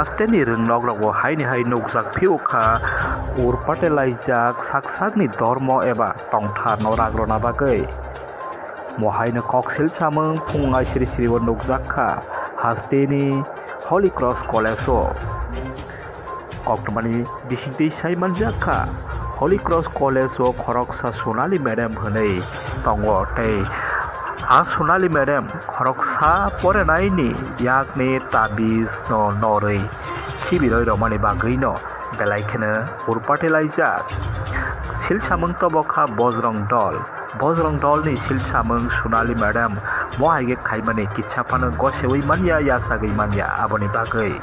hasteni ringlok rok bo haini hai nukjak phiuka urpatelaijak saksakni dormo eba tongthar no ragrona bagui mohaino koksil chamung fungai siri siri bo nukjakha hasteni Holy Cross College o Oktomani bisingtei sai manjakha Holy Cross College o khoroksa Sonali Madam hwnei tongo tei Sonali Madam khoroksa porenaini yakni tabiz no noroi sibiroi romani bagui no belai kheno urpatelaijak silsamung tobokha Bojrong Dol ni silsamung Sonali Madam mohaige khaimani kitchapano goseui manya yasagui manya aboni bagui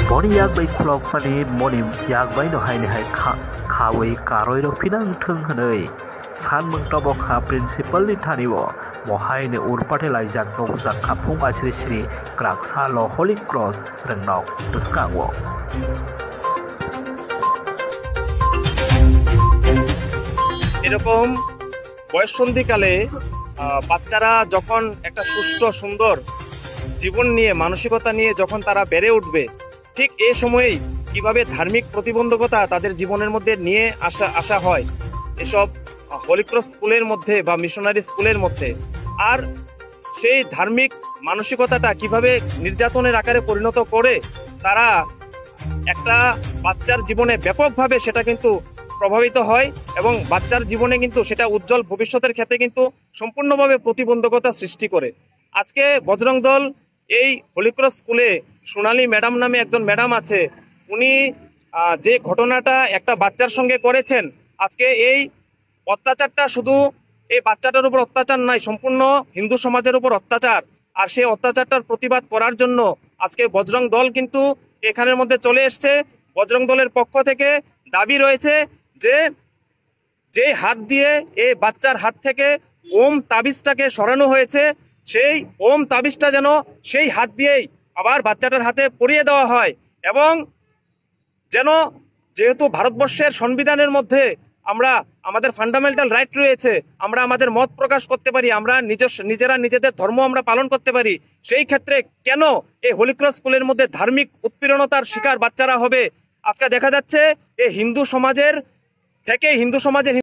boni yakbai khulokmani moni yakbai no haini hai khawi karoi ro pinang thung hwnei sanmung tobokha principal ni thanibo mohaine urpatelaijak nokjak khapung asiri siri kraksa lo Holy Cross rengnok tuskango এরকম বয়ঃসন্ধিকালে বাচ্চারা যখন একটা সুষ্ঠু সুন্দর জীবন নিয়ে মানসিকতা নিয়ে যখন তারা বেড়ে উঠবে ঠিক এই সময়েই কিভাবে ধার্মিক প্রতিবন্ধকতা তাদের জীবনের মধ্যে নিয়ে আসা হয় এসব হলি ক্রস স্কুলের মধ্যে বা মিশনারি স্কুলের মধ্যে আর সেই ধার্মিক মানসিকতাটা কিভাবে নির্যাতনের আকারে পরিণত করে তারা একটা বাচ্চার জীবনে ব্যাপকভাবে সেটা কিন্তু প্রভাবিত হয় এবং বাচ্চার জীবনে কিন্তু সেটা উজ্জ্বল ভবিষ্যতের ক্ষেত্রে কিন্তু সম্পূর্ণভাবে প্রতিবন্ধকতা সৃষ্টি করে আজকে বজরং দল এই হলি ক্রস স্কুলে সোনালী ম্যাডাম নামে একজন ম্যাডাম আছে উনি যে ঘটনাটা একটা বাচ্চার সঙ্গে করেছেন আজকে এই অত্যাচারটা শুধু এই বাচ্চাটার উপর অত্যাচার নয় সম্পূর্ণ হিন্দু সমাজের উপর অত্যাচার আর সেই অত্যাচারটার প্রতিবাদ করার জন্য আজকে বজরং দল কিন্তু এখানের মধ্যে চলে এসছে বজরং দলের পক্ষ থেকে দাবি রয়েছে যে হাত দিয়ে এই বাচ্চার হাত থেকে ওম তাবিজটাকে সরানো হয়েছে সেই ওম তাবিজটা যেন সেই হাত দিয়েই আবার বাচ্চাটার হাতে পরিয়ে দেওয়া হয় এবং যেন যেহেতু ভারতবর্ষের সংবিধানের মধ্যে আমরা আমাদের ফান্ডামেন্টাল রাইট রয়েছে আমরা আমাদের মত প্রকাশ করতে পারি আমরা নিজেরা নিজেদের ধর্ম আমরা পালন করতে পারি সেই ক্ষেত্রে কেন এই হলি ক্রস স্কুলের মধ্যে ধার্মিক উৎপীড়নতার শিকার বাচ্চারা হবে আজকে দেখা যাচ্ছে এই হিন্দু সমাজের